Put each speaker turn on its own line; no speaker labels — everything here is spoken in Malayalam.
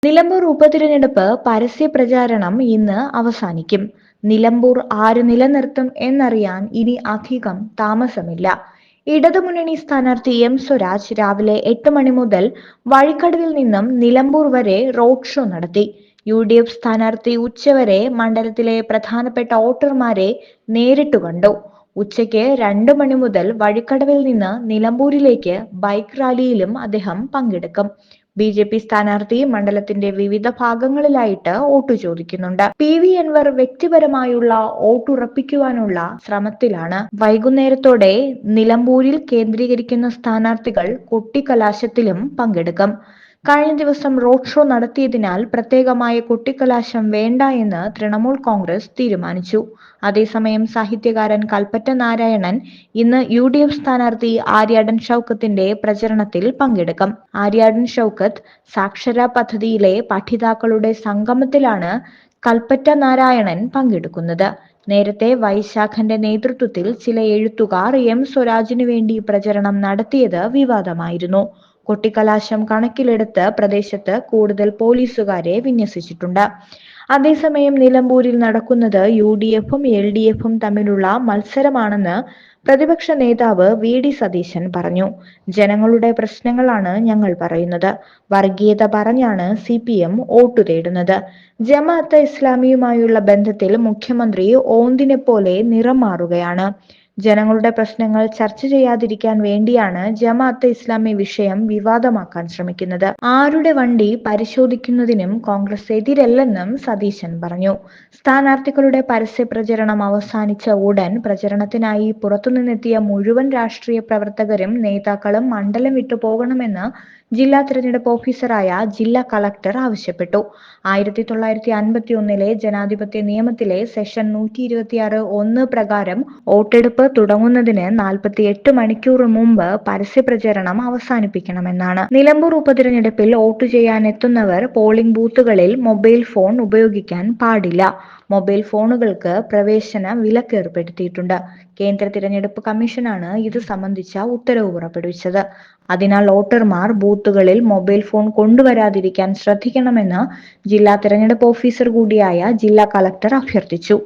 നിലമ്പൂർ ഉപതിരഞ്ഞെടുപ്പ് പരസ്യ പ്രചാരണം ഇന്ന് അവസാനിക്കും. നിലമ്പൂർ ആര് നിലനിർത്തും എന്നറിയാൻ ഇനി അധികം താമസമില്ല. ഇടതുമുന്നണി സ്ഥാനാർത്ഥി എം സ്വരാജ് രാവിലെ 8 മണി മുതൽ വഴിക്കടവിൽ നിന്നും നിലമ്പൂർ വരെ റോഡ് ഷോ നടത്തി. UDF സ്ഥാനാർത്ഥി ഉച്ചവരെ മണ്ഡലത്തിലെ പ്രധാനപ്പെട്ട വോട്ടർമാരെ നേരിട്ടു കണ്ടു. ഉച്ചയ്ക്ക് 2 മണി മുതൽ വഴിക്കടവിൽ നിന്ന് നിലമ്പൂരിലേക്ക് ബൈക്ക് റാലിയിലും അദ്ദേഹം പങ്കെടുക്കും. BJP സ്ഥാനാർത്ഥി മണ്ഡലത്തിന്റെ വിവിധ ഭാഗങ്ങളിലായിട്ട് വോട്ട് ചോദിക്കുന്നുണ്ട്. PV അൻവർ വ്യക്തിപരമായുള്ള വോട്ടുറപ്പിക്കുവാനുള്ള ശ്രമത്തിലാണ്. വൈകുന്നേരത്തോടെ നിലമ്പൂരിൽ കേന്ദ്രീകരിക്കുന്ന സ്ഥാനാർത്ഥികൾ കൊട്ടിക്കലാശത്തിലും പങ്കെടുക്കും. കഴിഞ്ഞ ദിവസം റോഡ് ഷോ നടത്തിയതിനാൽ പ്രത്യേകമായ കൊട്ടിക്കലാശം വേണ്ട എന്ന് തൃണമൂൽ കോൺഗ്രസ് തീരുമാനിച്ചു. അതേസമയം സാഹിത്യകാരൻ കൽപ്പറ്റ നാരായണൻ ഇന്ന് UDF സ്ഥാനാർത്ഥി ആര്യാടൻ ഷൗക്കത്തിന്റെ പ്രചരണത്തിൽ പങ്കെടുക്കും. ആര്യാടൻ ഷൗക്കത്ത് സാക്ഷര പദ്ധതിയിലെ പഠിതാക്കളുടെ സംഗമത്തിലാണ് കൽപ്പറ്റ നാരായണൻ പങ്കെടുക്കുന്നത്. നേരത്തെ വൈശാഖന്റെ നേതൃത്വത്തിൽ ചില എഴുത്തുകാർ എം സ്വരാജിനു വേണ്ടി പ്രചരണം നടത്തിയത് വിവാദമായിരുന്നു. കൊട്ടിക്കലാശം കണക്കിലെടുത്ത് പ്രദേശത്ത് കൂടുതൽ പോലീസുകാരെ വിന്യസിച്ചിട്ടുണ്ട്. അതേസമയം നിലമ്പൂരിൽ നടക്കുന്നത് UDFും LDFും തമ്മിലുള്ള മത്സരമാണെന്ന് പ്രതിപക്ഷ നേതാവ് VD സതീശൻ പറഞ്ഞു. ജനങ്ങളുടെ പ്രശ്നങ്ങളാണ് ഞങ്ങൾ പറയുന്നത്. വർഗീയത പറഞ്ഞാണ് CPM വോട്ടു തേടുന്നത്. ജമാഅത്തെ ഇസ്ലാമിയുമായുള്ള ബന്ധത്തിൽ മുഖ്യമന്ത്രി ഓന്തിനെപ്പോലെ നിറം മാറുകയാണ്. ജനങ്ങളുടെ പ്രശ്നങ്ങൾ ചർച്ച ചെയ്യാതിരിക്കാൻ വേണ്ടിയാണ് ജമാഅത്തെ ഇസ്ലാമി വിഷയം വിവാദമാക്കാൻ ശ്രമിക്കുന്നത്. ആരുടെ വണ്ടി പരിശോധിക്കുന്നതിനും കോൺഗ്രസ് എതിരല്ലെന്നും സതീശൻ പറഞ്ഞു. സ്ഥാനാർത്ഥികളുടെ പരസ്യ പ്രചരണം അവസാനിച്ച ഉടൻ പ്രചരണത്തിനായി പുറത്തുനിന്നെത്തിയ മുഴുവൻ രാഷ്ട്രീയ പ്രവർത്തകരും നേതാക്കളും മണ്ഡലം വിട്ടു പോകണമെന്ന് ജില്ലാ തിരഞ്ഞെടുപ്പ് ഓഫീസറായ ജില്ലാ കളക്ടർ ആവശ്യപ്പെട്ടു. 1951 ജനാധിപത്യ നിയമത്തിലെ സെഷൻ 126(1) പ്രകാരം വോട്ടെടുപ്പ് തുടങ്ങുന്നതിന് 48 മണിക്കൂർ മുമ്പ് പരസ്യപ്രചരണം അവസാനിപ്പിക്കണമെന്നാണ്. നിലമ്പൂർ ഉപതിരഞ്ഞെടുപ്പിൽ വോട്ട് ചെയ്യാൻ എത്തുന്നവർ പോളിംഗ് ബൂത്തുകളിൽ മൊബൈൽ ഫോൺ ഉപയോഗിക്കാൻ പാടില്ല. മൊബൈൽ ഫോണുകൾക്ക് പ്രവേശന വിലക്ക് ഏർപ്പെടുത്തിയിട്ടുണ്ട്. കേന്ദ്ര തിരഞ്ഞെടുപ്പ് കമ്മീഷനാണ് ഇത് സംബന്ധിച്ച ഉത്തരവ് പുറപ്പെടുവിച്ചത്. അതിനാൽ വോട്ടർമാർ ബൂത്തുകളിൽ മൊബൈൽ ഫോൺ കൊണ്ടുവരാതിരിക്കാൻ ശ്രദ്ധിക്കണമെന്ന് ജില്ലാ തിരഞ്ഞെടുപ്പ് ഓഫീസർ കൂടിയായ ജില്ലാ കളക്ടർ അഭ്യർത്ഥിച്ചു.